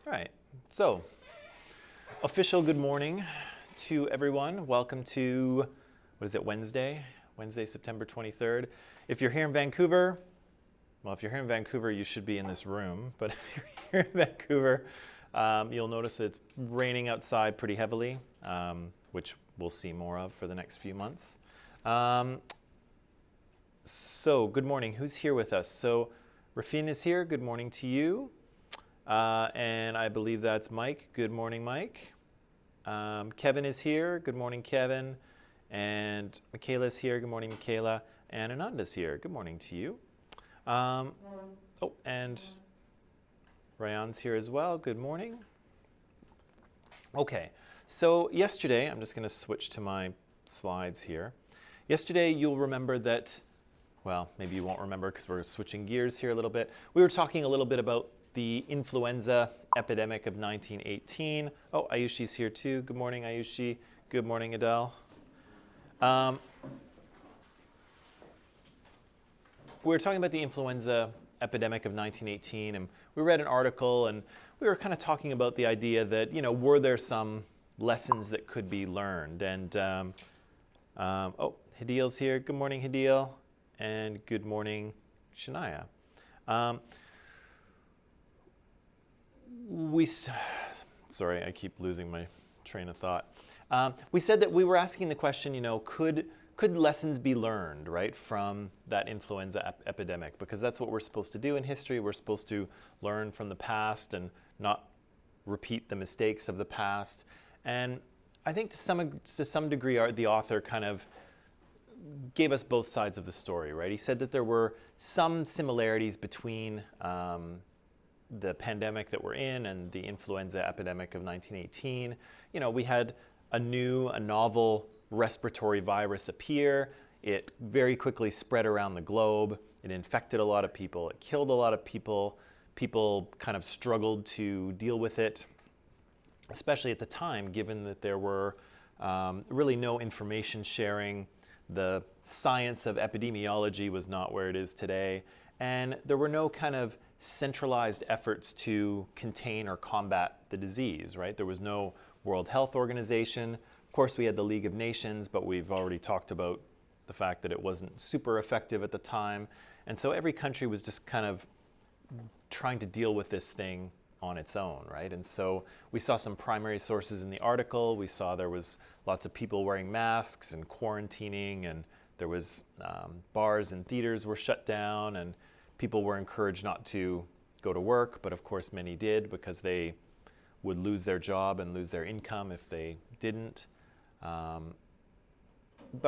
All right, so official good morning to everyone. Welcome to, what is it, Wednesday, September 23rd. If you're here in Vancouver, well, if you're here in Vancouver, you should be in this room. But if you're here in Vancouver, you'll notice that it's raining outside pretty heavily, which we'll see more of for the next few months. So good morning. Who's here with us? So Rafin is here. Good morning to you. And I believe that's Mike. Good morning, Mike. Kevin is here. Good morning, Kevin. And Michaela's here. Good morning, Michaela. And Ananda's here. Good morning to you. Oh, and Rayan's here as well. Good morning. Okay, so yesterday, I'm just going to switch to my slides here. Yesterday, you'll remember that, well, maybe you won't remember because we're switching gears here a little bit. We were talking a little bit about the influenza epidemic of 1918. Oh, Ayushi's here too. Good morning, Ayushi. Good morning, Adele. We were talking about the influenza epidemic of 1918, and we read an article, and we were kind of talking about the idea that, you know, were there some lessons that could be learned? And, oh, Hadil's here. Good morning, Hadil. And good morning, Shania. Sorry, I keep losing my train of thought. We said that we were asking the question, you know, could lessons be learned, right, from that influenza epidemic? Because that's what we're supposed to do in history. We're supposed to learn from the past and not repeat the mistakes of the past. And I think to some degree, the author kind of gave us both sides of the story, right? He said that there were some similarities between the pandemic that we're in and the influenza epidemic of 1918. You know, we had a novel respiratory virus appear. It very quickly spread around the globe. It infected a lot of people. It killed a lot of people. People kind of struggled to deal with it, especially at the time, given that there were really no information sharing. The science of epidemiology was not where it is today. And there were no kind of centralized efforts to contain or combat the disease, right? There was no World Health Organization. Of course, we had the League of Nations, but we've already talked about the fact that it wasn't super effective at the time. And so every country was just kind of trying to deal with this thing on its own, right? And so we saw some primary sources in the article. We saw there was lots of people wearing masks and quarantining, and there was bars and theaters were shut down, and people were encouraged not to go to work, but of course many did because they would lose their job and lose their income if they didn't. But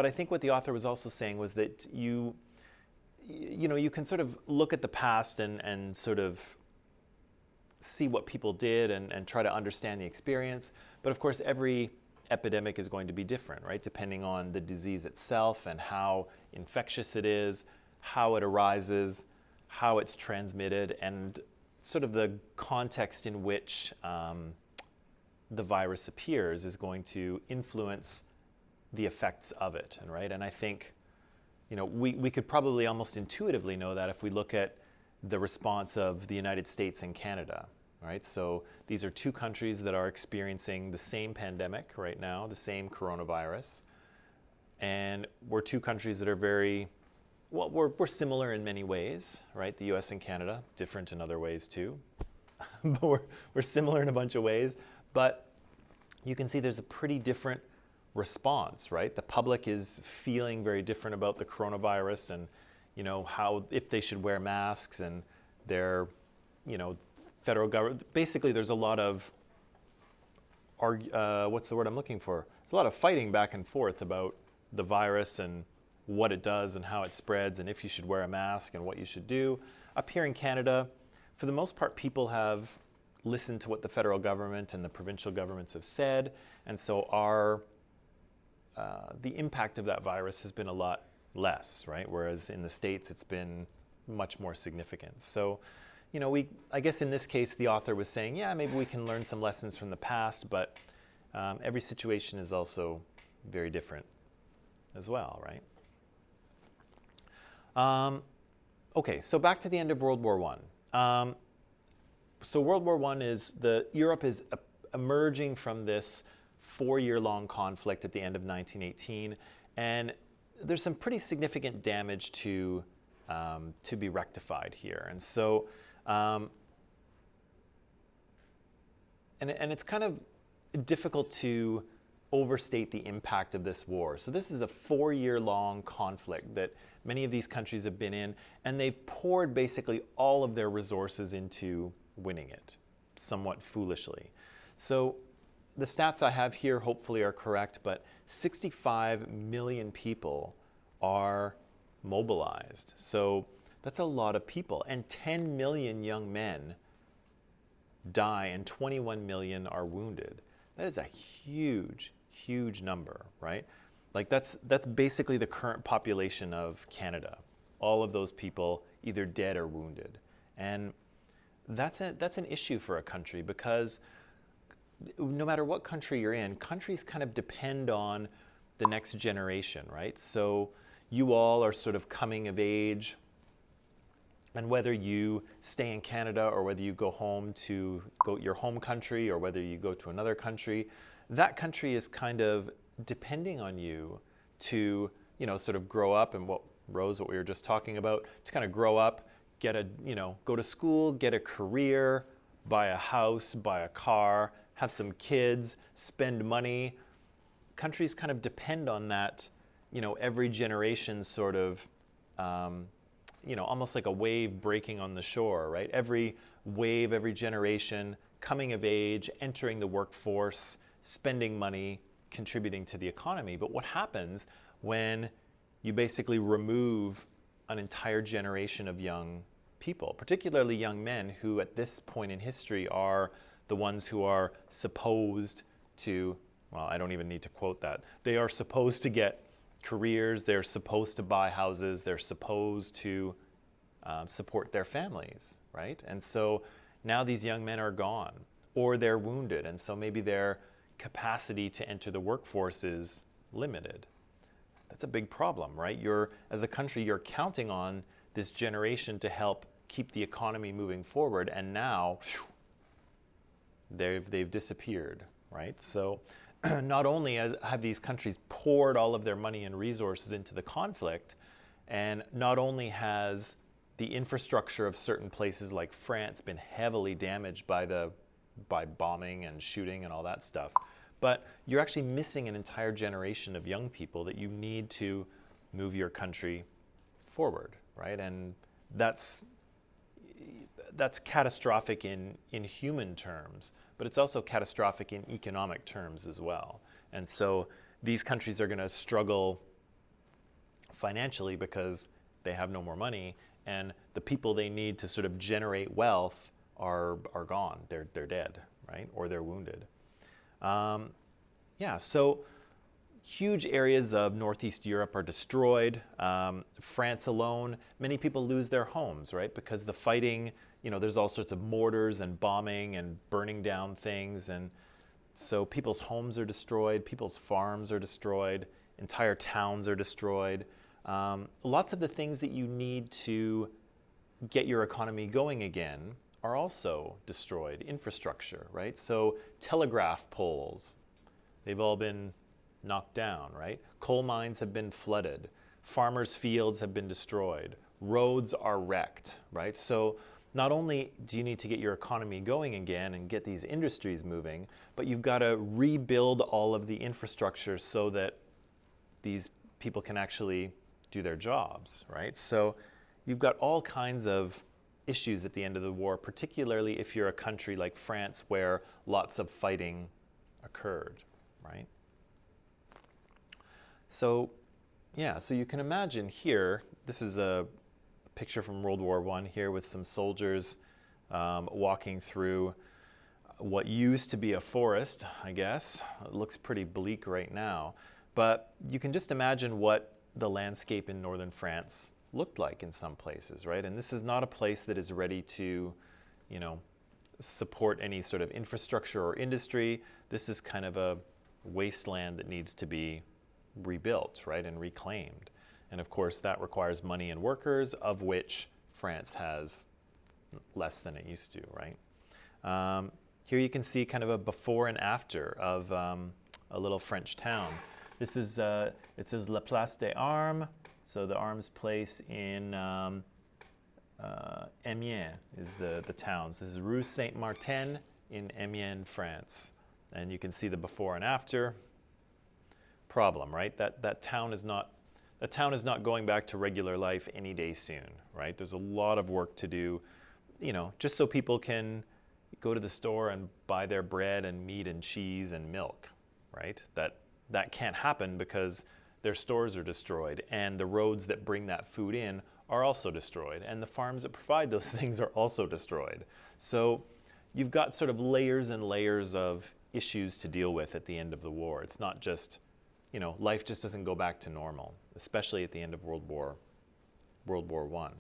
I think what the author was also saying was that you know, you can sort of look at the past and sort of see what people did and try to understand the experience. But of course, every epidemic is going to be different, right? Depending on the disease itself and how infectious it is, how it arises, how it's transmitted, and sort of the context in which the virus appears is going to influence the effects of it, right? And I think, you know, we could probably almost intuitively know that if we look at the response of the United States and Canada, right? So these are two countries that are experiencing the same pandemic right now, the same coronavirus, and we're two countries that are very, well, we're similar in many ways, right? The US and Canada, different in other ways too. But we're similar in a bunch of ways. But you can see there's a pretty different response, right? The public is feeling very different about the coronavirus and, you know, how, if they should wear masks, and their, you know, federal government. Basically, there's a lot of, what's the word I'm looking for? There's a lot of fighting back and forth about the virus and what it does and how it spreads and if you should wear a mask and what you should do. Up here in Canada, for the most part, people have listened to what the federal government and the provincial governments have said, and so the impact of that virus has been a lot less, right? Whereas in the States, it's been much more significant. So, you know, I guess in this case, the author was saying, yeah, maybe we can learn some lessons from the past, but every situation is also very different as well, right? Okay, so back to the end of World War I. So World War I is Europe is emerging from this 4-year-long conflict at the end of 1918, and there's some pretty significant damage to be rectified here. And so, and it's kind of difficult to overstate the impact of this war. So this is a 4-year-long conflict that many of these countries have been in, and they've poured basically all of their resources into winning it, somewhat foolishly. So the stats I have here hopefully are correct, but 65 million people are mobilized. So that's a lot of people, and 10 million young men die and 21 million are wounded. That is a huge, huge number, right? Like that's basically the current population of Canada. All of those people either dead or wounded. And that's an issue for a country, because no matter what country you're in, countries kind of depend on the next generation, right? So you all are sort of coming of age, and whether you stay in Canada or whether you go home to your home country or whether you go to another country, that country is kind of depending on you to, sort of grow up, and what we were just talking about, to kind of grow up, go to school, get a career, buy a house, buy a car, have some kids, spend money. Countries kind of depend on that, every generation sort of, almost like a wave breaking on the shore, right? Every wave, every generation, coming of age, entering the workforce, spending money, contributing to the economy. But what happens when you basically remove an entire generation of young people, particularly young men who at this point in history are the ones who are supposed to, well, I don't even need to quote that. They are supposed to get careers, they're supposed to buy houses, they're supposed to support their families, right? And so now these young men are gone, or they're wounded, and so maybe their capacity to enter the workforce is limited. That's a big problem, right? As a country, you're counting on this generation to help keep the economy moving forward, and now they've disappeared, right? So not only have these countries poured all of their money and resources into the conflict, and not only has the infrastructure of certain places like France been heavily damaged by bombing and shooting and all that stuff, but you're actually missing an entire generation of young people that you need to move your country forward, right? And that's catastrophic in human terms, but it's also catastrophic in economic terms as well. And so these countries are going to struggle financially because they have no more money, and the people they need to sort of generate wealth are gone. They're dead, right? Or they're wounded. So huge areas of Northeast Europe are destroyed. France alone, many people lose their homes, right? Because the fighting, there's all sorts of mortars and bombing and burning down things. And so people's homes are destroyed, people's farms are destroyed, entire towns are destroyed. Lots of the things that you need to get your economy going again are also destroyed. Infrastructure, right? So telegraph poles, they've all been knocked down, right? Coal mines have been flooded. Farmers' fields have been destroyed. Roads are wrecked, right? So not only do you need to get your economy going again and get these industries moving, but you've got to rebuild all of the infrastructure so that these people can actually do their jobs, right? So you've got all kinds of issues at the end of the war, particularly if you're a country like France where lots of fighting occurred, right? So you can imagine here, this is a picture from World War I here with some soldiers walking through what used to be a forest, I guess. It looks pretty bleak right now, but you can just imagine what the landscape in northern France looked like in some places, right? And this is not a place that is ready to, support any sort of infrastructure or industry. This is kind of a wasteland that needs to be rebuilt, right, and reclaimed. And of course, that requires money and workers, of which France has less than it used to, right? Here you can see kind of a before and after of a little French town. This is, it says La Place des Armes, so the arms place in Amiens is the town. So this is Rue Saint-Martin in Amiens, France. And you can see the before and after. Problem, right? That town is not going back to regular life any day soon, right? There's a lot of work to do, you know, just so people can go to the store and buy their bread and meat and cheese and milk, right? That can't happen because their stores are destroyed and the roads that bring that food in are also destroyed and the farms that provide those things are also destroyed. So you've got sort of layers and layers of issues to deal with at the end of the war. It's not just, you know, life just doesn't go back to normal, especially at the end of World War I.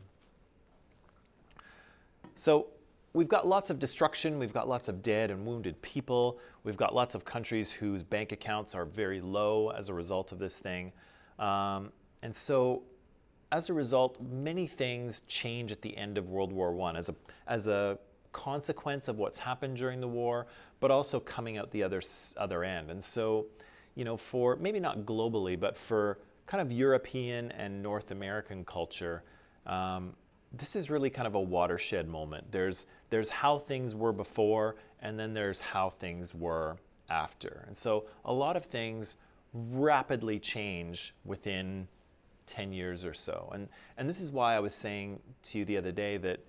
So we've got lots of destruction, we've got lots of dead and wounded people, we've got lots of countries whose bank accounts are very low as a result of this thing. And so as a result, many things change at the end of World War I as a consequence of what's happened during the war, but also coming out the other end. And so, you know, for maybe not globally, but for kind of European and North American culture, this is really kind of a watershed moment. There's how things were before, and then there's how things were after. And so a lot of things rapidly change within 10 years or so. And this is why I was saying to you the other day that,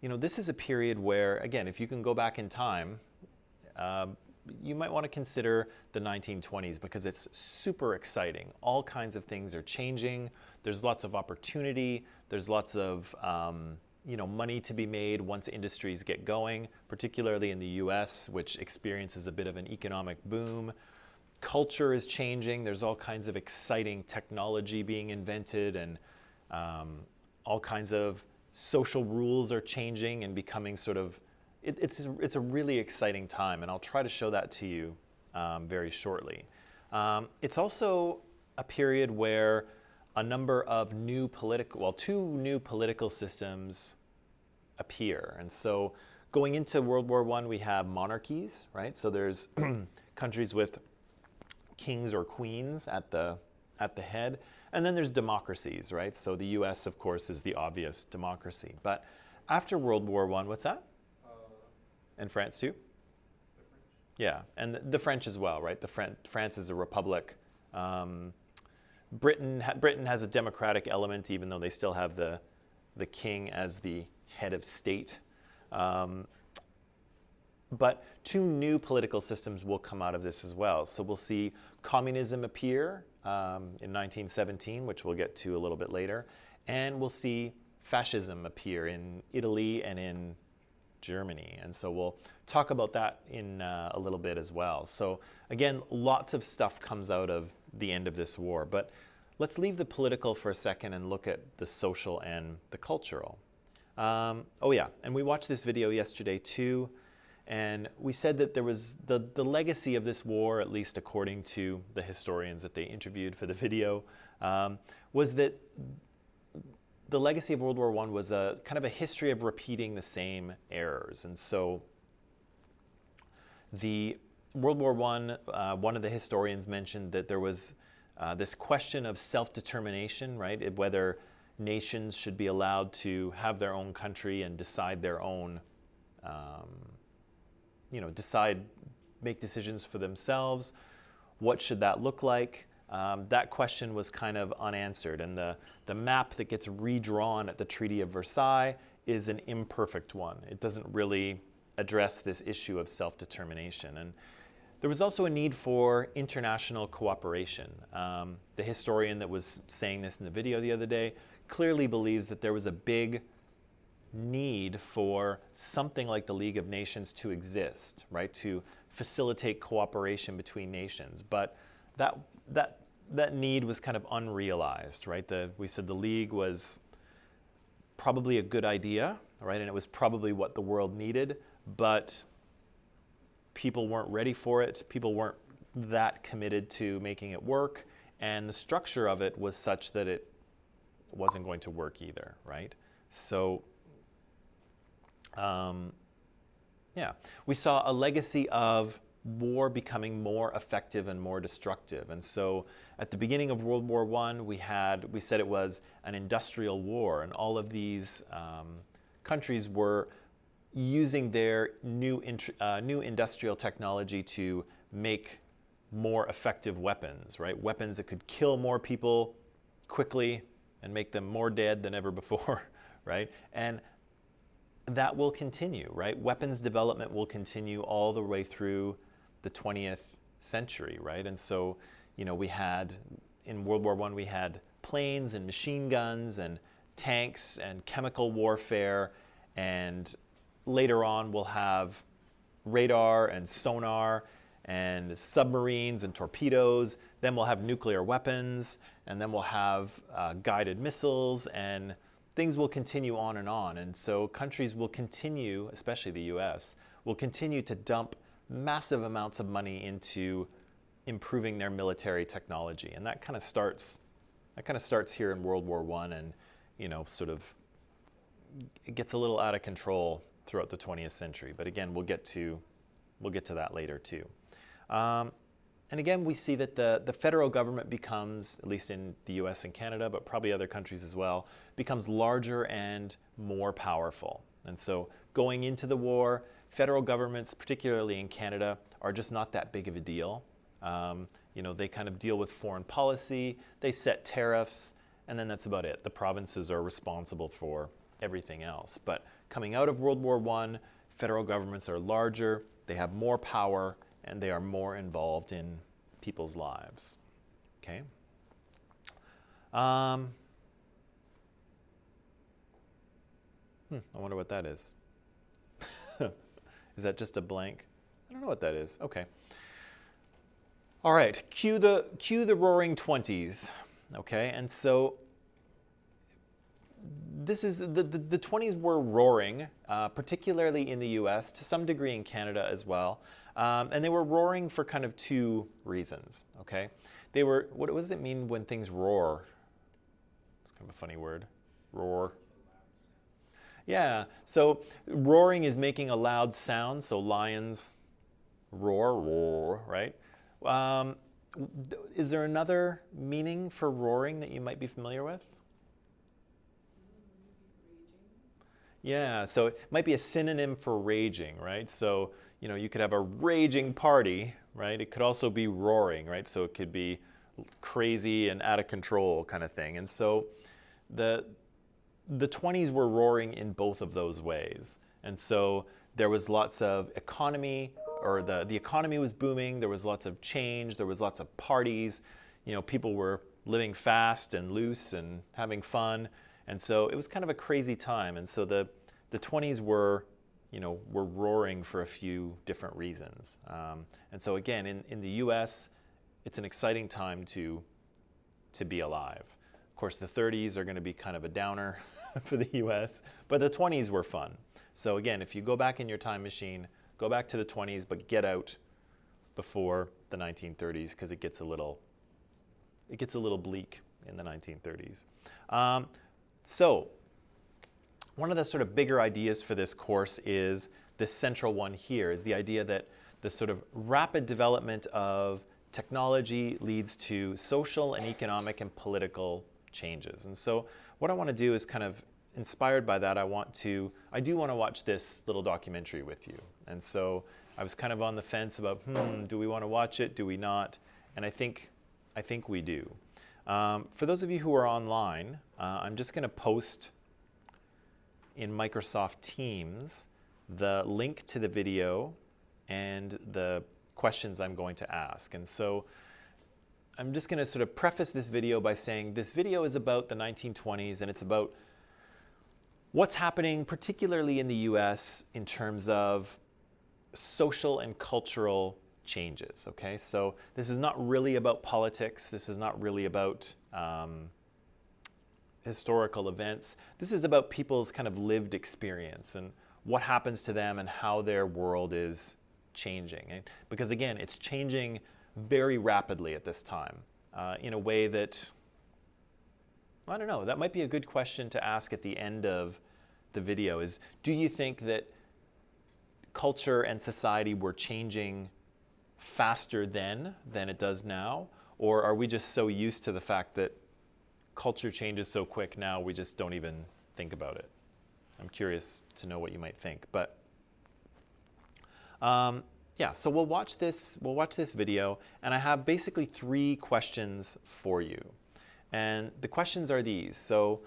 you know, this is a period where, again, if you can go back in time, you might want to consider the 1920s because it's super exciting. All kinds of things are changing. There's lots of opportunity. There's lots of you know, money to be made once industries get going, particularly in the US, which experiences a bit of an economic boom. Culture is changing. There's all kinds of exciting technology being invented, and all kinds of social rules are changing and becoming sort of, it's a really exciting time, and I'll try to show that to you very shortly. It's also a period where a number of two new political systems appear. And so going into World War I, we have monarchies, right? So there's countries with kings or queens at the head. And then there's democracies, right? So the US, of course, is the obvious democracy. But after World War I, what's that? And France too? The French. Yeah, and the French as well, right? France is a republic. Britain has a democratic element, even though they still have the king as the head of state. But two new political systems will come out of this as well. So we'll see communism appear in 1917, which we'll get to a little bit later. And we'll see fascism appear in Italy and in Germany. And so we'll talk about that in a little bit as well. So again, lots of stuff comes out of the end of this war. But let's leave the political for a second and look at the social and the cultural. Oh yeah, and we watched this video yesterday too. And we said that there was the legacy of this war, at least according to the historians that they interviewed for the video, was that the legacy of World War I was a kind of a history of repeating the same errors. And so the World War I, one of the historians mentioned that there was this question of self-determination, right? Whether nations should be allowed to have their own country and decide their own make decisions for themselves. What should that look like? That question was kind of unanswered, and the map that gets redrawn at the Treaty of Versailles is an imperfect one. It doesn't really address this issue of self-determination. And there was also a need for international cooperation. The historian that was saying this in the video the other day clearly believes that there was a big need for something like the League of Nations to exist, right? To facilitate cooperation between nations. But that need was kind of unrealized, right? We said the League was probably a good idea, right? And it was probably what the world needed, but people weren't ready for it. People weren't that committed to making it work. And the structure of it was such that it wasn't going to work either, right? So Yeah, we saw a legacy of war becoming more effective and more destructive. And so at the beginning of World War I, we said it was an industrial war, and all of these countries were using their new industrial technology to make more effective weapons, right? Weapons that could kill more people quickly and make them more dead than ever before, right? And that will continue, right? Weapons development will continue all the way through the 20th century, right? And so, we had, in World War I, we had planes and machine guns and tanks and chemical warfare, and later on we'll have radar and sonar and submarines and torpedoes. Then we'll have nuclear weapons, and then we'll have guided missiles, and things will continue on. And so countries will continue, especially the US, will continue to dump massive amounts of money into improving their military technology. And that kind of starts here in World War I, and sort of it gets a little out of control throughout the 20th century. But again, we'll get to that later too. And again, we see that the federal government becomes, at least in the US and Canada, but probably other countries as well, becomes larger and more powerful. And so going into the war, federal governments, particularly in Canada, are just not that big of a deal. They kind of deal with foreign policy, they set tariffs, and then that's about it. The provinces are responsible for everything else. But coming out of World War I, federal governments are larger, they have more power, and they are more involved in people's lives. Okay? I wonder what that is. Is that just a blank? I don't know what that is. Okay. All right, cue the roaring 20s. Okay, and so this is the 20s were roaring, particularly in the US, to some degree in Canada as well. And they were roaring for kind of two reasons, okay? What does it mean when things roar? It's kind of a funny word, roar. Yeah, so roaring is making a loud sound, so lions roar, roar, right? Is there another meaning for roaring that you might be familiar with? Yeah, so it might be a synonym for raging, right? So, you could have a raging party, right? It could also be roaring, right? So it could be crazy and out of control kind of thing. And so the 20s were roaring in both of those ways. And so there was lots of economy, or the economy was booming, there was lots of change, there was lots of parties, people were living fast and loose and having fun. And so it was kind of a crazy time. And so the 20s were roaring for a few different reasons. And so again, in the US, it's an exciting time to be alive. Of course, the 30s are going to be kind of a downer for the US, but the 20s were fun. So again, if you go back in your time machine, go back to the 20s, but get out before the 1930s, because it gets a little bleak in the 1930s. So one of the sort of bigger ideas for this course is this central one here, is the idea that the sort of rapid development of technology leads to social and economic and political changes. And so what I want to do is kind of inspired by that, I do want to watch this little documentary with you. And so I was kind of on the fence about, do we want to watch it? Do we not? And I think we do. For those of you who are online, I'm just going to post in Microsoft Teams the link to the video and the questions I'm going to ask. And so I'm just going to sort of preface this video by saying this video is about the 1920s, and it's about what's happening particularly in the US in terms of social and cultural changes, okay? So this is not really about politics. This is not really about historical events. This is about people's kind of lived experience and what happens to them and how their world is changing. Because again, it's changing very rapidly at this time in a way that, I don't know, that might be a good question to ask at the end of the video is, do you think that culture and society were changing faster then than it does now? Or are we just so used to the fact that culture changes so quick now we just don't even think about it? I'm curious to know what you might think. But yeah, so we'll watch this video, and I have basically 3 questions for you. And the questions are these. So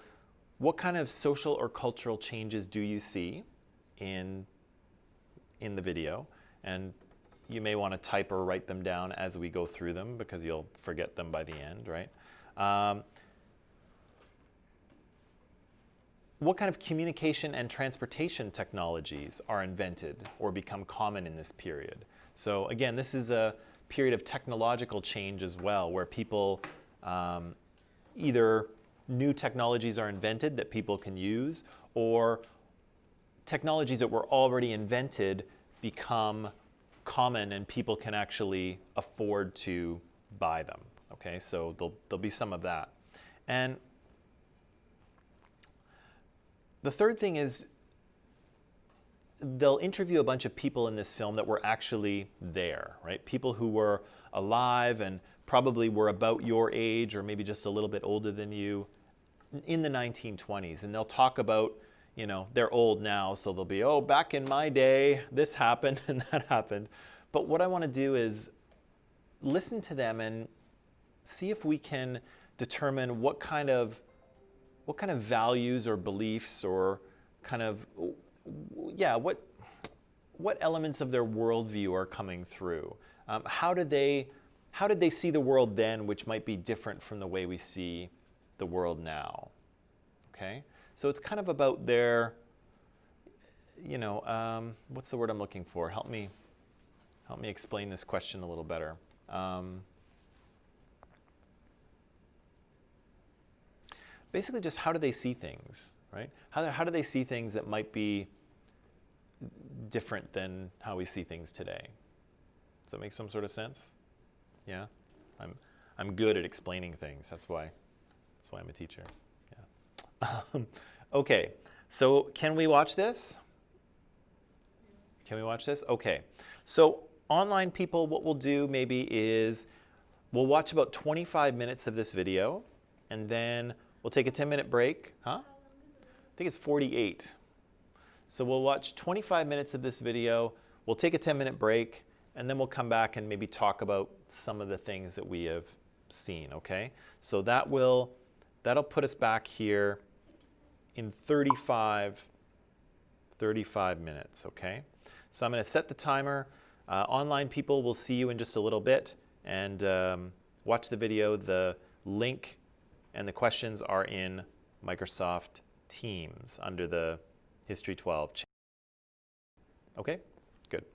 what kind of social or cultural changes do you see in the video? And you may want to type or write them down as we go through them because you'll forget them by the end, right? What kind of communication and transportation technologies are invented or become common in this period? So again, this is a period of technological change as well, where people, either new technologies are invented that people can use, or technologies that were already invented become common and people can actually afford to buy them. Okay, so there'll be some of that. And the third thing is they'll interview a bunch of people in this film that were actually there, right? People who were alive and probably were about your age or maybe just a little bit older than you in the 1920s. And they'll talk about, you know, they're old now, so they'll be, oh, back in my day, this happened and that happened. But what I want to do is listen to them and see if we can determine what kind of values or beliefs or kind of, yeah, what elements of their worldview are coming through. How did they see the world then, which might be different from the way we see the world now? Okay, so it's kind of about their, you know, what's the word I'm looking for? Help me explain this question a little better. Basically, just how do they see things, right? How do they see things that might be different than how we see things today? Does that make some sort of sense? Yeah, I'm good at explaining things. That's why I'm a teacher. Yeah. Okay, so can we watch this? Can we watch this? Okay. So online people, what we'll do maybe is we'll watch about 25 minutes of this video, and then we'll take a 10-minute break. Huh? I think it's 48. So we'll watch 25 minutes of this video, we'll take a 10-minute break, and then we'll come back and maybe talk about some of the things that we have seen, okay? So that'll put us back here in 35 minutes, okay? So I'm going to set the timer. Online people, will see you in just a little bit, and watch the video. The link and the questions are in Microsoft Teams under the History 12 channel. Okay, good.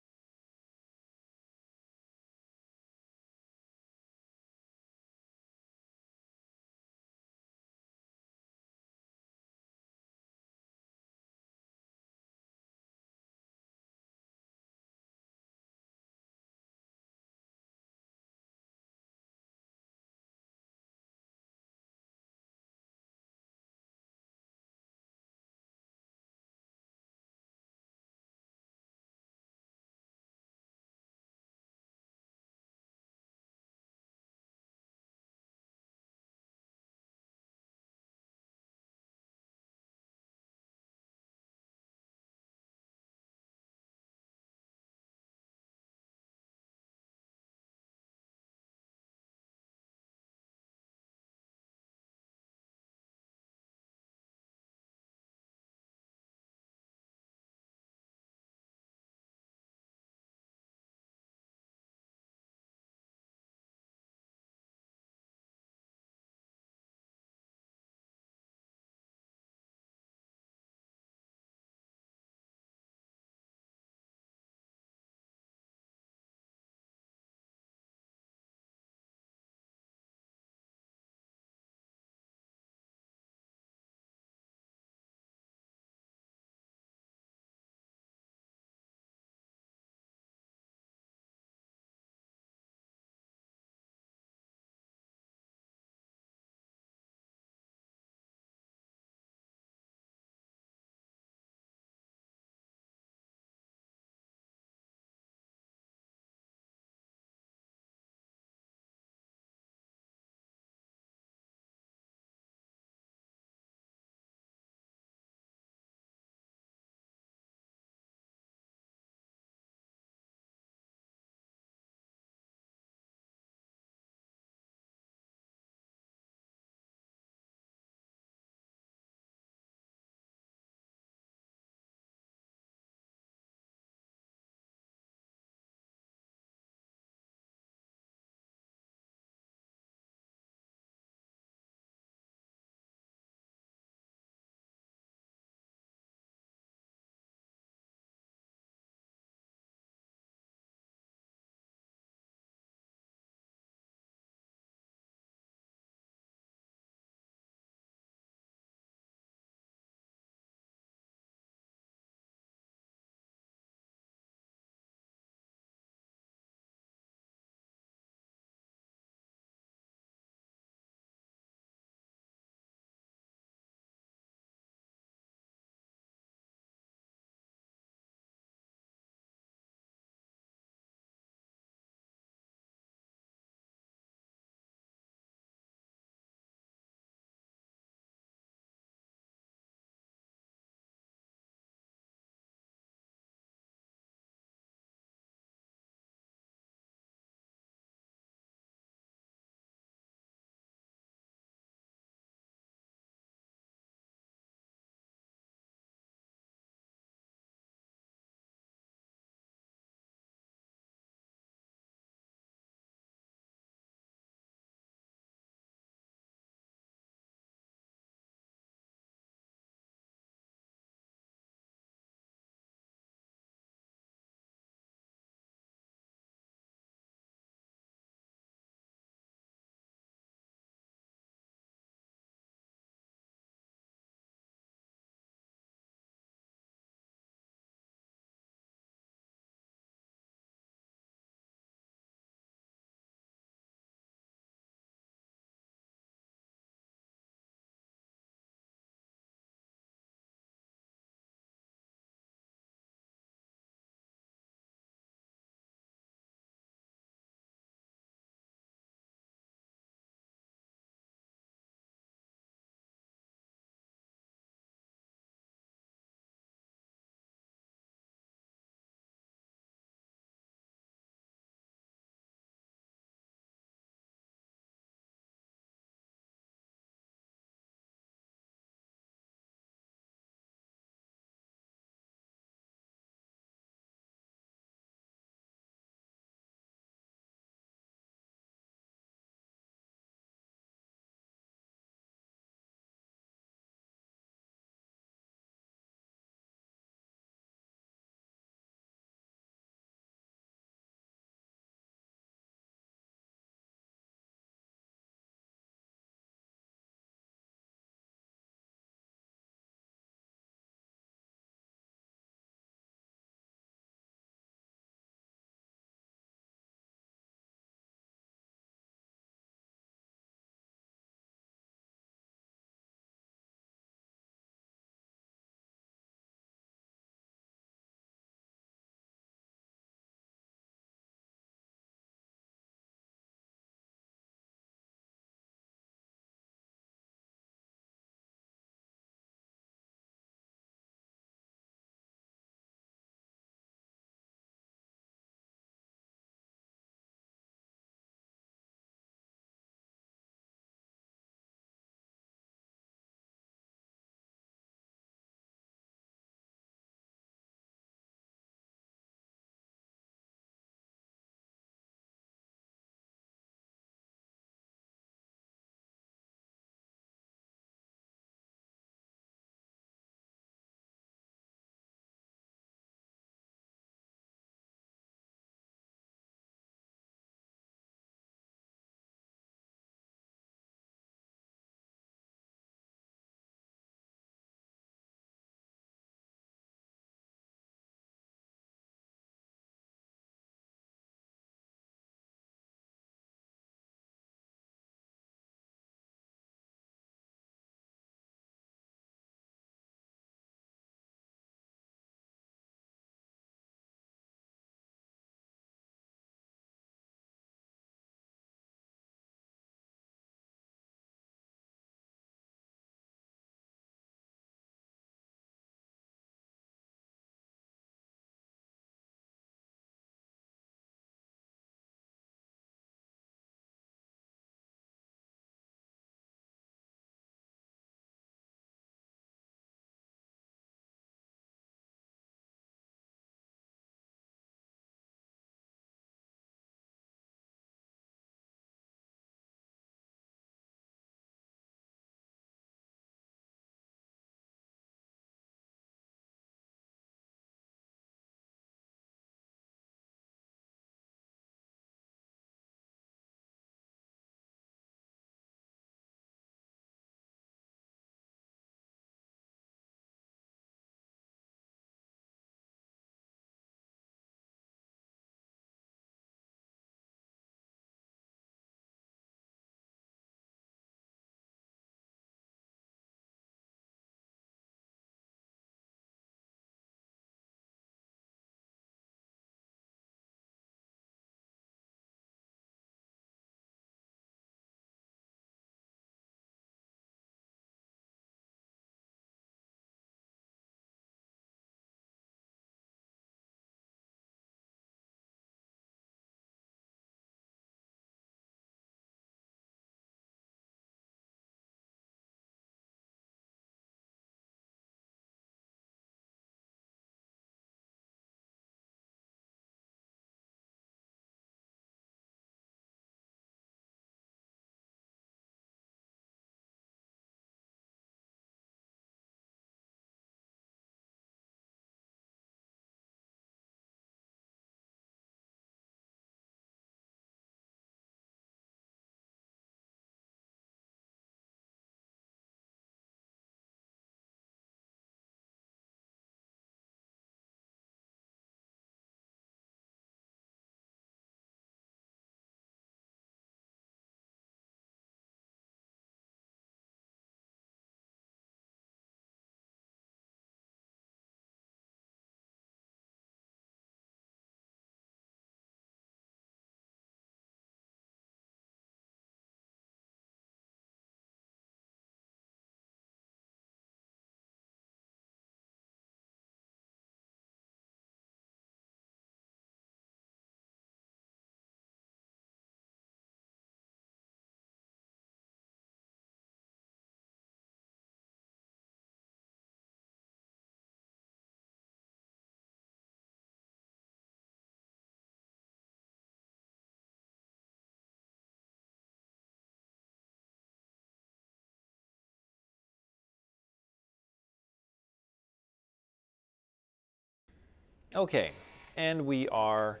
Okay, and we are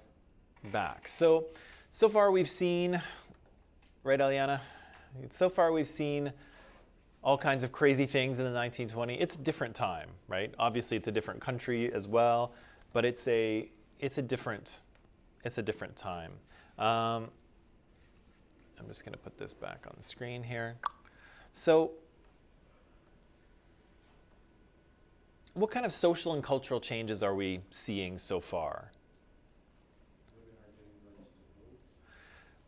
back. So far we've seen, right, Aliana? So far we've seen all kinds of crazy things in the 1920s. It's a different time, right? Obviously, it's a different country as well, but it's a different time. I'm just going to put this back on the screen here. So, what kind of social and cultural changes are we seeing so far?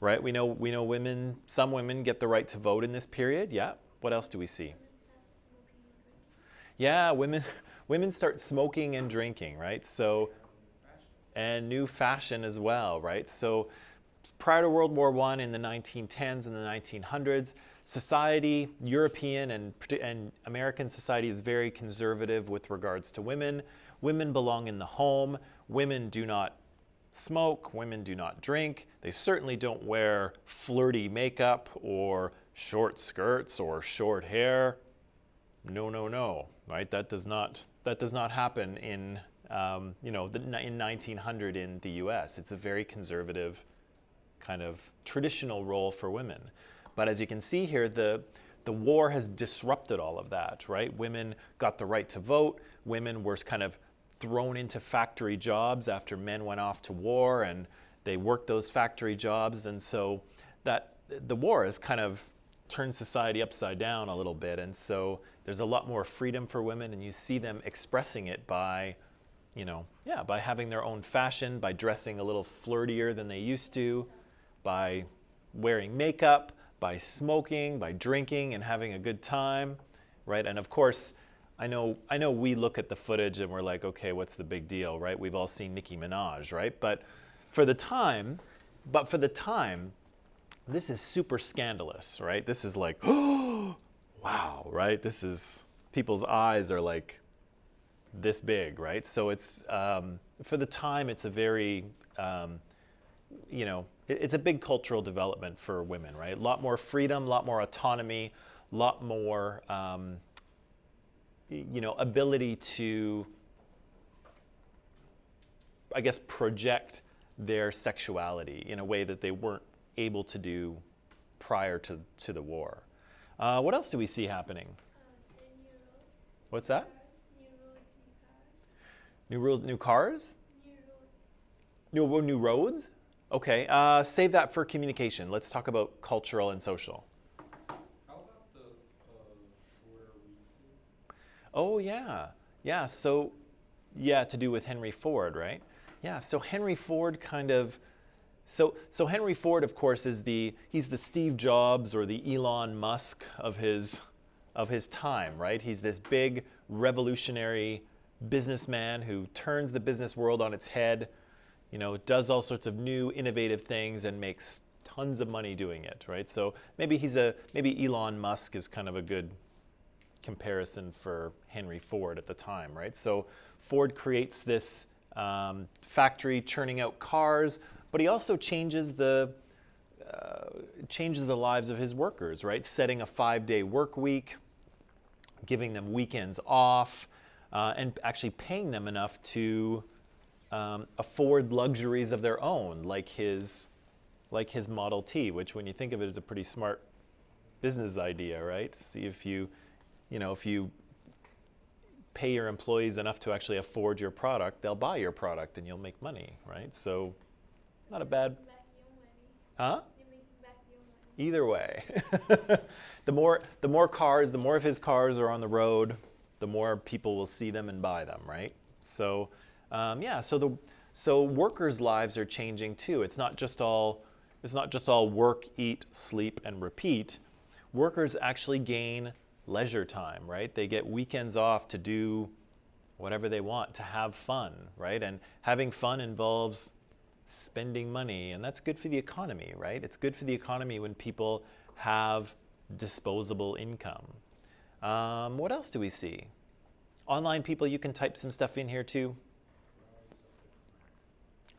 Right, we know women. Some women get the right to vote in this period. Yeah. What else do we see? Yeah, women start smoking and drinking, right? So, and new fashion as well, right? So, prior to World War I in the 1910s and the 1900s, society, European and American society is very conservative with regards to women. Women belong in the home. Women do not smoke. Women do not drink. They certainly don't wear flirty makeup or short skirts or short hair. No, no, no. Right? That does not happen in in 1900 in the U.S. It's a very conservative kind of traditional role for women. But as you can see here, the war has disrupted all of that, right? Women got the right to vote. Women were kind of thrown into factory jobs after men went off to war, and they worked those factory jobs. And so that the war has kind of turned society upside down a little bit. And so there's a lot more freedom for women, and you see them expressing it by, by having their own fashion, by dressing a little flirtier than they used to, by wearing makeup, by smoking, by drinking and having a good time, right? And of course, I know we look at the footage and we're like, okay, what's the big deal, right? We've all seen Nicki Minaj, right? But for the time, this is super scandalous, right? This is like, oh, wow, right? This is, people's eyes are like this big, right? So it's, for the time, it's a very, it's a big cultural development for women, right? A lot more freedom, a lot more autonomy, a lot more, ability to, I guess, project their sexuality in a way that they weren't able to do prior to the war. What else do we see happening? The new roads. What's that? New roads, New rules, new cars? new roads. New roads? Okay, save that for communication. Let's talk about cultural and social. How about the shorter weekdays? Oh, yeah. Yeah, so, to do with Henry Ford, right? Yeah, so Henry Ford kind of, so Henry Ford, of course, he's the Steve Jobs or the Elon Musk of his time, right? He's this big revolutionary businessman who turns the business world on its head, does all sorts of new innovative things and makes tons of money doing it, right? So maybe Elon Musk is kind of a good comparison for Henry Ford at the time, right? So Ford creates this factory churning out cars, but he also changes the lives of his workers, right? Setting a 5-day work week, giving them weekends off, and actually paying them enough to afford luxuries of their own, like his Model T, which, when you think of it, is a pretty smart business idea, right? See, if you pay your employees enough to actually afford your product, they'll buy your product and you'll make money, right? So, not a bad, Back your money. huh? You make back your money. Either way, the more cars, the more of his cars are on the road, the more people will see them and buy them, right? So, so workers' lives are changing too. It's not just all work, eat, sleep, and repeat. Workers actually gain leisure time, right? They get weekends off to do whatever they want, to have fun, right? And having fun involves spending money, and that's good for the economy, right? It's good for the economy when people have disposable income. What else do we see? Online people, you can type some stuff in here too.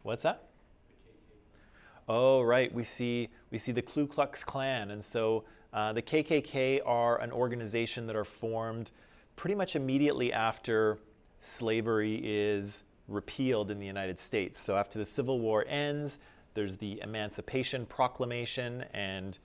What's that? Oh, right. We see the Ku Klux Klan, and so the KKK are an organization that are formed pretty much immediately after slavery is repealed in the United States. So after the Civil War ends, there's the Emancipation Proclamation, and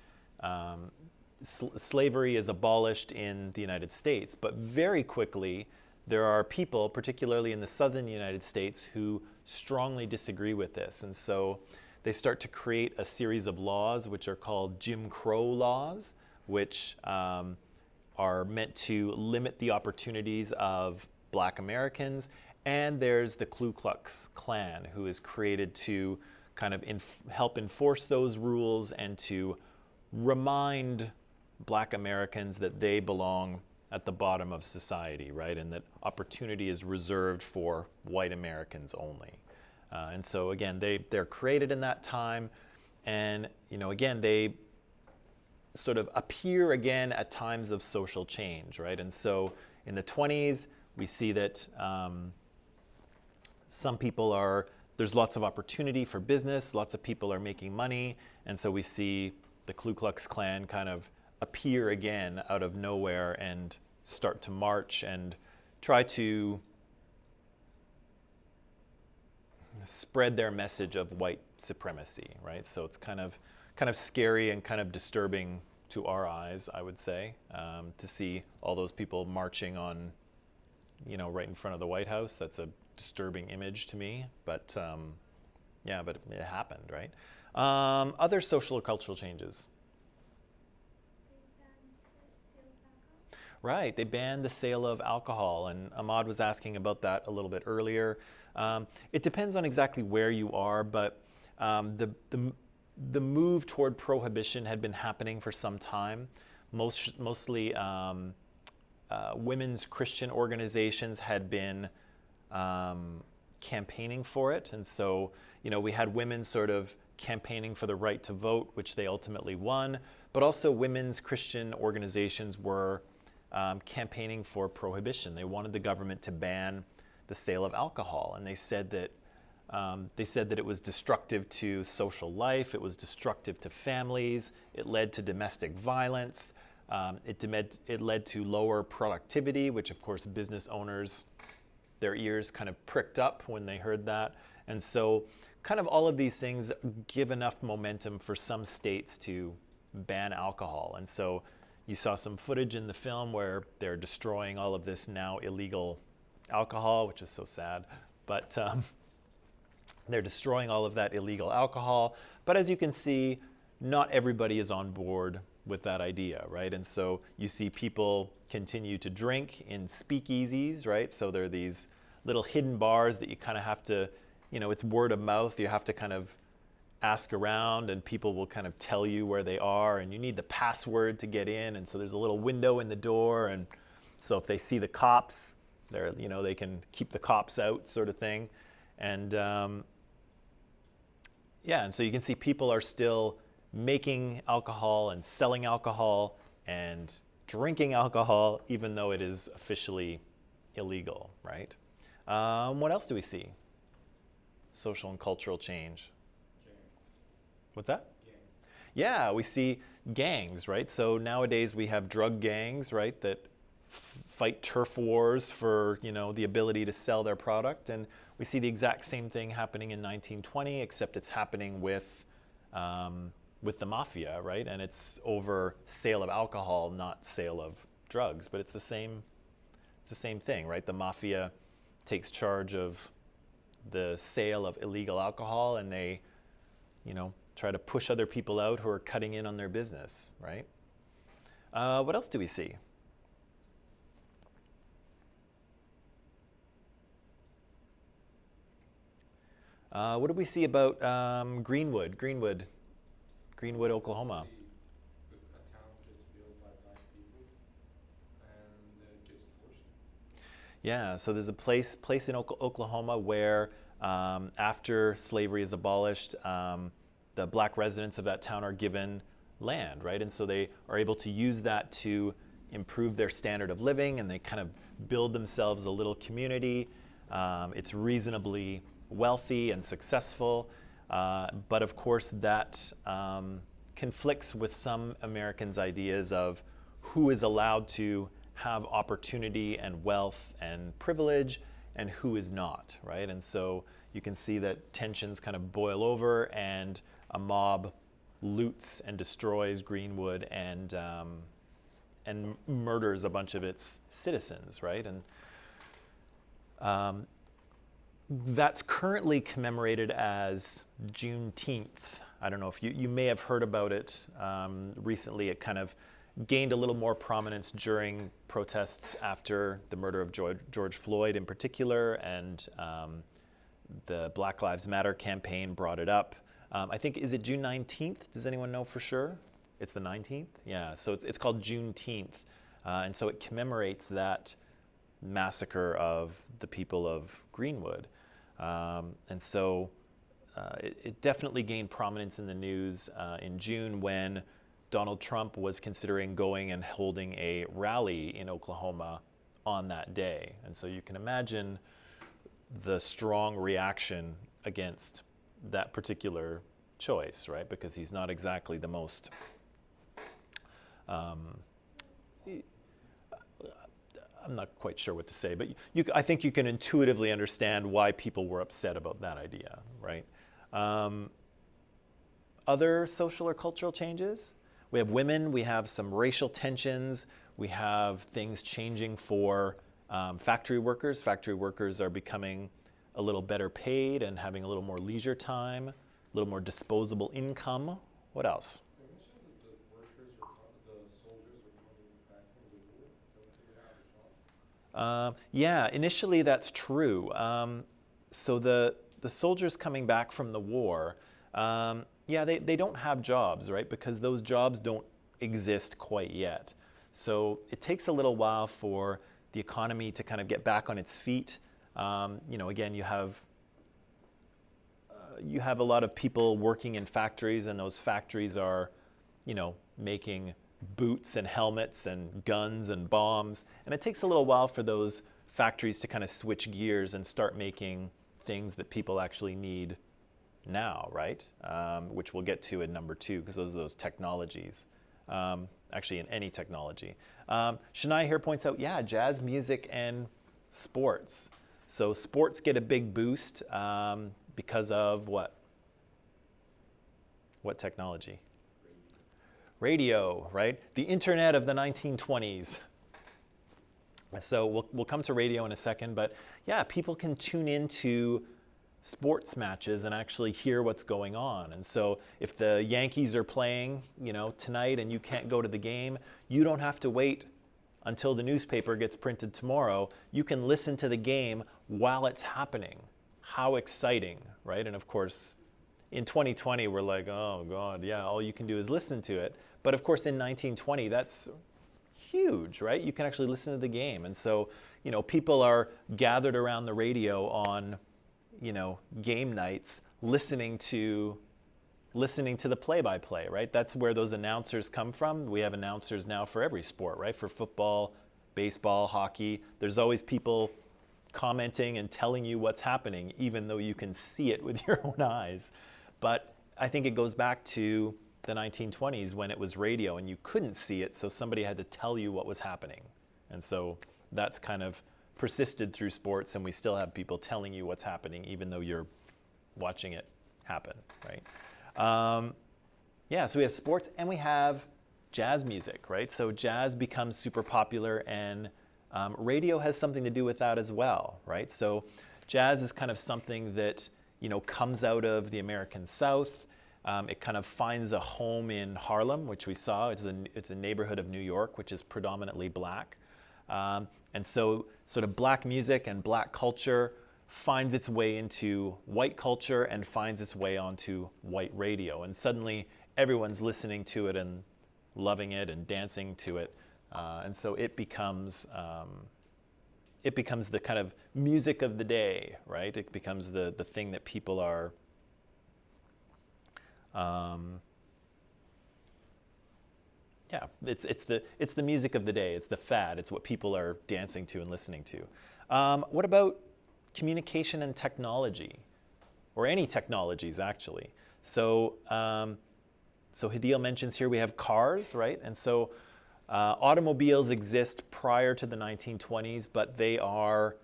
slavery is abolished in the United States. But very quickly, there are people, particularly in the southern United States, who strongly disagree with this. And so they start to create a series of laws which are called Jim Crow laws, which are meant to limit the opportunities of Black Americans. And there's the Ku Klux Klan, who is created to kind of help enforce those rules and to remind Black Americans that they belong at the bottom of society, right? And that opportunity is reserved for white Americans only. And so again, they're created in that time, and again, they sort of appear again at times of social change, right? And so in the 20s, we see that some people there's lots of opportunity for business, lots of people are making money, and so we see the Ku Klux Klan kind of appear again out of nowhere and start to march and try to spread their message of white supremacy, right? So it's kind of scary and kind of disturbing to our eyes, I would say, to see all those people marching on, right in front of the White House. That's a disturbing image to me, but but it happened, right? Other social or cultural changes. Right, they banned the sale of alcohol, and Ahmad was asking about that a little bit earlier. It depends on exactly where you are, but the move toward prohibition had been happening for some time. Mostly women's Christian organizations had been campaigning for it, and so we had women sort of campaigning for the right to vote, which they ultimately won, but also women's Christian organizations were campaigning for prohibition. They wanted the government to ban the sale of alcohol, and they said that it was destructive to social life, it was destructive to families, it led to domestic violence, it led to lower productivity, which of course business owners, their ears kind of pricked up when they heard that. And so kind of all of these things give enough momentum for some states to ban alcohol. And so you saw some footage in the film where they're destroying all of this now illegal alcohol, which is so sad, but they're destroying all of that illegal alcohol. But as you can see, not everybody is on board with that idea, right? And so you see people continue to drink in speakeasies, right? So there are these little hidden bars that you kind of have to, it's word of mouth. You have to kind of ask around, and people will kind of tell you where they are, and you need the password to get in. And so there's a little window in the door, and so if they see the cops, they can keep the cops out, sort of thing. And and so you can see people are still making alcohol and selling alcohol and drinking alcohol, even though it is officially illegal, right? What else do we see? Social and cultural change. What's that? Gangs. Yeah, we see gangs, right? So nowadays we have drug gangs, right, that fight turf wars for, the ability to sell their product. And we see the exact same thing happening in 1920, except it's happening with the mafia, right? And it's over sale of alcohol, not sale of drugs. But it's the same thing, right? The mafia takes charge of the sale of illegal alcohol, and they, try to push other people out who are cutting in on their business, right? What else do we see? What do we see about Greenwood, Oklahoma? A town gets built by Black people, and then it gets torched. Yeah, so there's a place in Oklahoma where after slavery is abolished, the Black residents of that town are given land, right? And so they are able to use that to improve their standard of living, and they kind of build themselves a little community. It's reasonably wealthy and successful, but of course that conflicts with some Americans' ideas of who is allowed to have opportunity and wealth and privilege, and who is not, right? And so you can see that tensions kind of boil over, and a mob loots and destroys Greenwood and murders a bunch of its citizens, right? And that's currently commemorated as Juneteenth. I don't know if you may have heard about it recently. It kind of gained a little more prominence during protests after the murder of George Floyd in particular, and the Black Lives Matter campaign brought it up. I think, is it June 19th? Does anyone know for sure? It's the 19th? Yeah, so it's called Juneteenth. And so it commemorates that massacre of the people of Greenwood. And so it definitely gained prominence in the news in June when Donald Trump was considering going and holding a rally in Oklahoma on that day. And so you can imagine the strong reaction against that particular choice, right? Because he's not exactly the most I'm not quite sure what to say, but I think you can intuitively understand why people were upset about that idea, right? Other social or cultural changes? We have women, we have some racial tensions, we have things changing for factory workers. Factory workers are becoming a little better paid and having a little more leisure time, a little more disposable income. What else? They mentioned that the workers the soldiers are coming back from the war. Don't they have a job? Yeah, initially that's true. So the soldiers coming back from the war, yeah, they don't have jobs, right? Because those jobs don't exist quite yet. So it takes a little while for the economy to kind of get back on its feet. Again, you have a lot of people working in factories, and those factories are, making boots and helmets and guns and bombs. And it takes a little while for those factories to kind of switch gears and start making things that people actually need now, right? Which we'll get to in number 2, because those technologies. Actually, in any technology. Shania here points out, yeah, jazz music and sports. So sports get a big boost because of what? What technology? Radio, right? The internet of the 1920s. So we'll come to radio in a second, but yeah, people can tune into sports matches and actually hear what's going on. And so if the Yankees are playing, tonight and you can't go to the game, you don't have to wait until the newspaper gets printed tomorrow. You can listen to the game while it's happening. How exciting, right? And of course, in 2020, we're like, oh God, yeah, all you can do is listen to it. But of course, in 1920, that's huge, right? You can actually listen to the game. And so, people are gathered around the radio on, game nights, listening to the play-by-play, right? That's where those announcers come from. We have announcers now for every sport, right? For football, baseball, hockey. There's always people commenting and telling you what's happening, even though you can see it with your own eyes. But I think it goes back to the 1920s when it was radio and you couldn't see it, so somebody had to tell you what was happening. And so that's kind of persisted through sports, and we still have people telling you what's happening even though you're watching it happen, right? So we have sports and we have jazz music, right? So jazz becomes super popular, and radio has something to do with that as well, right? So jazz is kind of something that, comes out of the American South. It kind of finds a home in Harlem, which we saw. It's a neighborhood of New York, which is predominantly black. And so sort of black music and black culture finds its way into white culture and finds its way onto white radio. And suddenly everyone's listening to it and loving it and dancing to it. And so it becomes the kind of music of the day, right? It becomes the thing that people are it's the music of the day. It's the fad. It's what people are dancing to and listening to. What about communication and technology, or any technologies actually? So Hadil mentions here we have cars, right? And so automobiles exist prior to the 1920s, but they are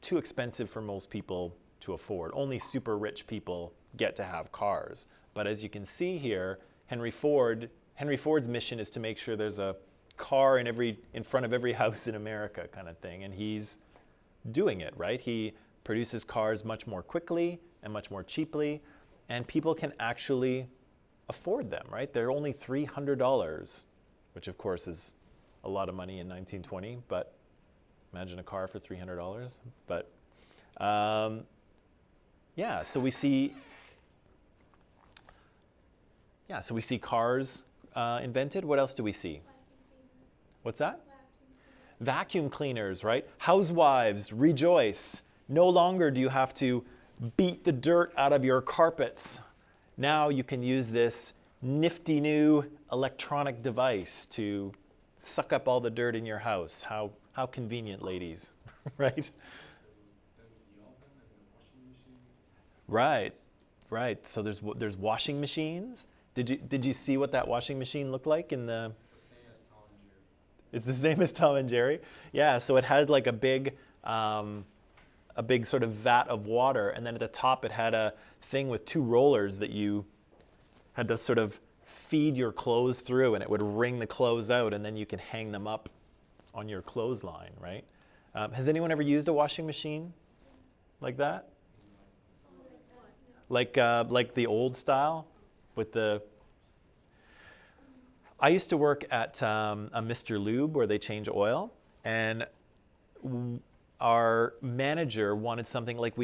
too expensive for most people to afford. Only super rich people get to have cars. But as you can see here, Henry Ford's mission is to make sure there's a car in front of every house in America kind of thing. And he's doing it, right? He produces cars much more quickly and much more cheaply, and people can actually afford them, right? They're only $300, which of course is a lot of money in 1920, but imagine a car for $300. But yeah, so we see cars invented. What else do we see? What's that? Vacuum cleaners, right? Housewives, rejoice. No longer do you have to beat the dirt out of your carpets. Now you can use this nifty new electronic device to suck up all the dirt in your house. How convenient, ladies, right? Then the oven and the washing machines. Right. So there's washing machines. Did you see what that washing machine looked like in the? It's the same as Tom and Jerry. It's the same as Tom and Jerry. Yeah. So it had like a big sort of vat of water, and then at the top it had a thing with two rollers that you had to sort of feed your clothes through, and it would wring the clothes out, and then you can hang them up on your clothesline, right? Has anyone ever used a washing machine like that? Like the old style with the. I used to work at a Mr. Lube where they change oil, and our manager wanted something like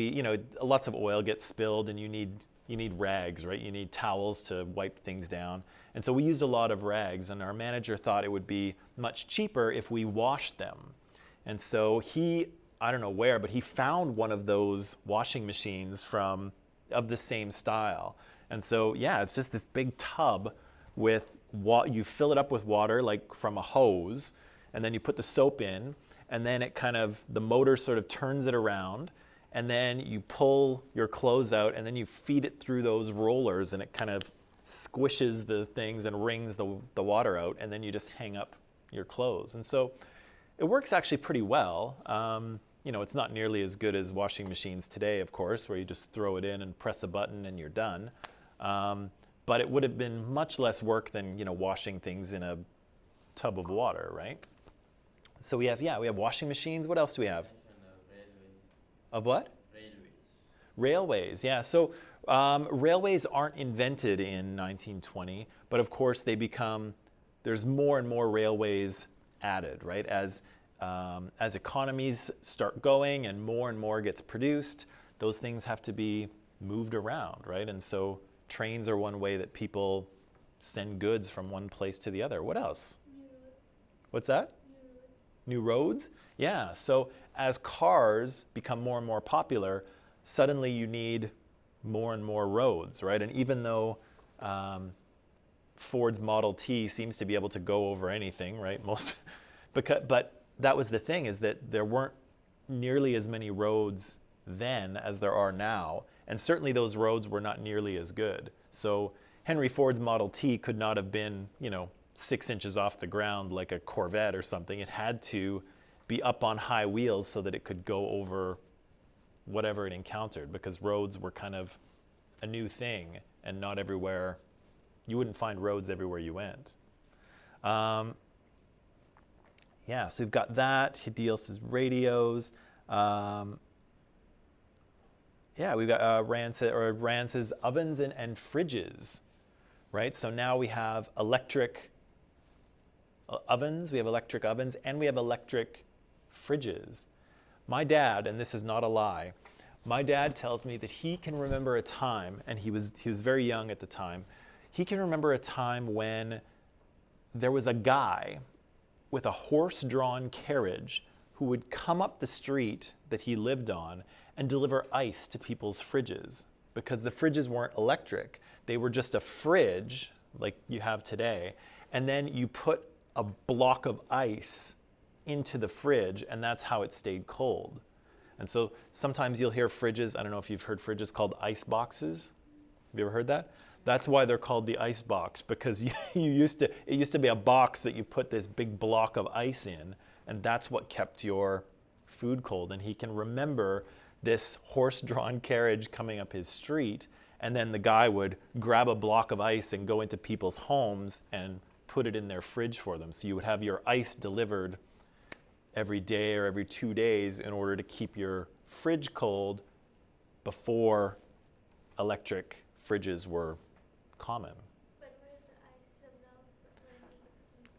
lots of oil gets spilled, and you need rags, right? You need towels to wipe things down. And so we used a lot of rags, and our manager thought it would be much cheaper if we washed them. And so I don't know where, but he found one of those washing machines of the same style. And so, yeah, it's just this big tub with you fill it up with water, like from a hose, and then you put the soap in, and then the motor sort of turns it around, and then you pull your clothes out, and then you feed it through those rollers, and it kind of squishes the things and wrings the water out, and then you just hang up your clothes. And so it works actually pretty well. It's not nearly as good as washing machines today, of course, where you just throw it in and press a button and you're done. But it would have been much less work than washing things in a tub of water, right? So we have washing machines. What else do we have? Of what? Railways, yeah. So railways aren't invented in 1920, but of course there's more and more railways added, right? As economies start going and more gets produced, those things have to be moved around, right? And so trains are one way that people send goods from one place to the other. What else? What's that? New roads? Yeah, so as cars become more and more popular, suddenly you need more and more roads, right? And even though Ford's Model T seems to be able to go over anything, right? But that was the thing, is that there weren't nearly as many roads then as there are now, and certainly those roads were not nearly as good. So Henry Ford's Model T could not have been, 6 inches off the ground like a Corvette or something. It had to be up on high wheels so that it could go over whatever it encountered, because roads were kind of a new thing, and not everywhere, you wouldn't find roads everywhere you went. Yeah, so we've got that. He deals with radios. Yeah, we've got Rance's ovens and fridges, right? So now we have electric ovens, and we have electric fridges. My dad, and this is not a lie, my dad tells me that he can remember a time, and he was very young at the time, he can remember a time when there was a guy with a horse-drawn carriage who would come up the street that he lived on and deliver ice to people's fridges, because the fridges weren't electric. They were just a fridge like you have today, and then you put a block of ice into the fridge, and that's how it stayed cold. And so sometimes you'll hear fridges, I don't know if you've heard fridges called ice boxes. Have you ever heard that? That's why they're called the ice box, because it used to be a box that you put this big block of ice in, and that's what kept your food cold, and he can remember this horse-drawn carriage coming up his street, and then the guy would grab a block of ice and go into people's homes and put it in their fridge for them. So you would have your ice delivered every day or every 2 days in order to keep your fridge cold before electric fridges were common. But what if the ice melts when the person is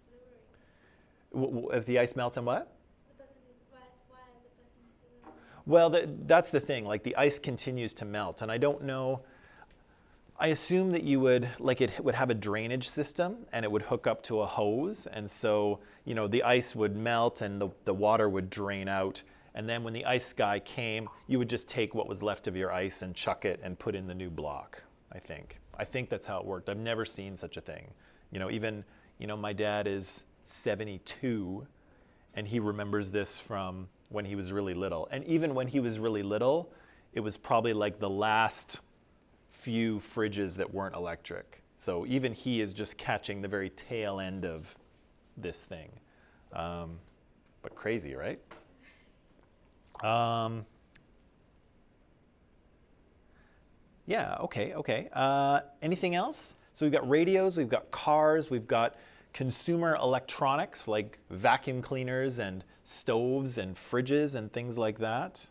delivering? If the ice melts and what? The person is wet while the person is delivering. Well, that's the thing. Like the ice continues to melt, and I don't know. I assume that you would, like it would have a drainage system and it would hook up to a hose. And so, the ice would melt and the water would drain out. And then when the ice guy came, you would just take what was left of your ice and chuck it and put in the new block, I think. I think that's how it worked. I've never seen such a thing. Even, my dad is 72 and he remembers this from when he was really little. And even when he was really little, it was probably like the last few fridges that weren't electric. So even he is just catching the very tail end of this thing. But crazy, right? Yeah, okay. Anything else? So we've got radios, we've got cars, we've got consumer electronics like vacuum cleaners and stoves and fridges and things like that.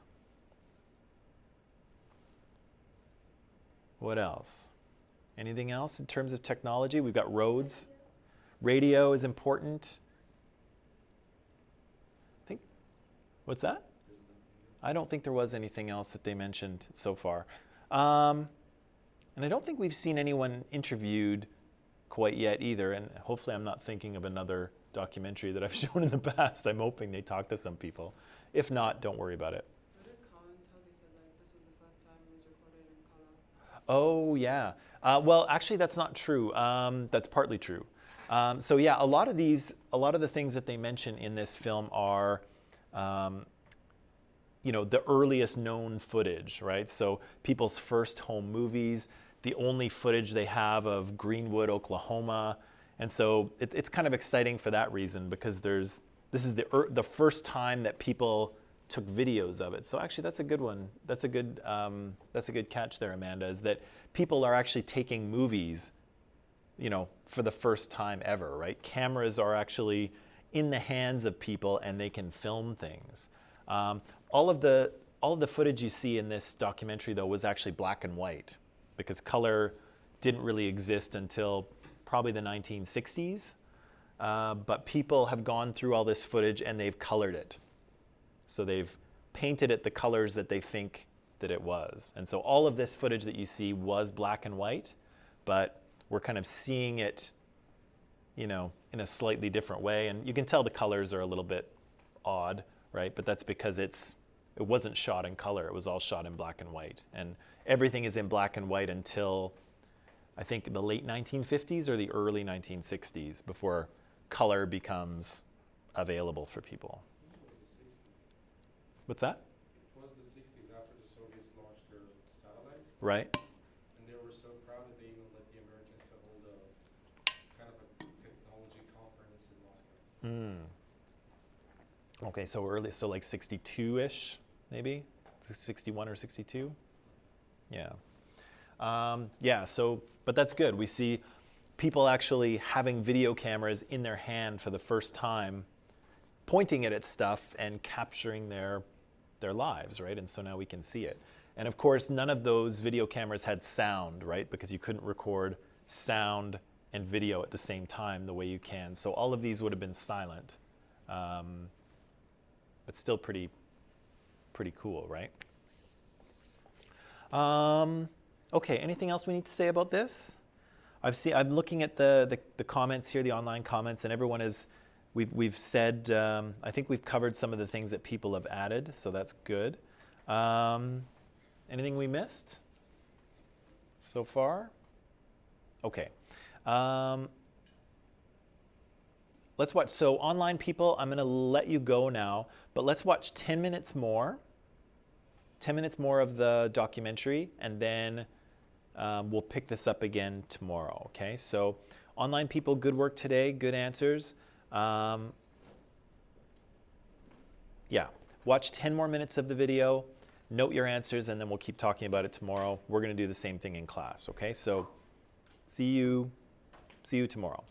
What else? Anything else in terms of technology? We've got roads. Radio is important. What's that? I don't think there was anything else that they mentioned so far. And I don't think we've seen anyone interviewed quite yet either. And hopefully I'm not thinking of another documentary that I've shown in the past. I'm hoping they talk to some people. If not, don't worry about it. Oh, yeah. Well, actually, that's not true. That's partly true. So yeah, a lot of the things that they mention in this film are, the earliest known footage, right? So people's first home movies, the only footage they have of Greenwood, Oklahoma. And so it's kind of exciting for that reason because this is the first time that people took videos of it. So actually that's a good one. That's a good catch there, Amanda, is that people are actually taking movies, for the first time ever, right? Cameras are actually in the hands of people and they can film things. All of the footage you see in this documentary though was actually black and white because color didn't really exist until probably the 1960s. But people have gone through all this footage and they've colored it. So they've painted it the colors that they think that it was. And so all of this footage that you see was black and white, but we're kind of seeing it, in a slightly different way. And you can tell the colors are a little bit odd, right? But that's because it wasn't shot in color. It was all shot in black and white. And everything is in black and white until, I think, the late 1950s or the early 1960s before color becomes available for people. What's that? It was the 60s after the Soviets launched their satellites. Right. And they were so proud that they even let the Americans to hold a kind of a technology conference in Moscow. Okay, so early, so like 62-ish, maybe? 61 or 62? Yeah. But that's good. We see people actually having video cameras in their hand for the first time, pointing it at stuff and capturing their lives, right? And so now we can see it. And of course, none of those video cameras had sound, right? Because you couldn't record sound and video at the same time the way you can. So all of these would have been silent. But still pretty cool, right? Okay, anything else we need to say about this? I'm looking at the comments here, the online comments, and everyone is, we've said, I think we've covered some of the things that people have added, so that's good. Anything we missed so far? Okay. Let's watch. So online people, I'm going to let you go now, but let's watch 10 minutes more. 10 minutes more of the documentary, and then we'll pick this up again tomorrow, okay? So online people, good work today, good answers. Yeah, watch 10 more minutes of the video, note your answers, and then we'll keep talking about it tomorrow. We're going to do the same thing in class, okay? So see you tomorrow.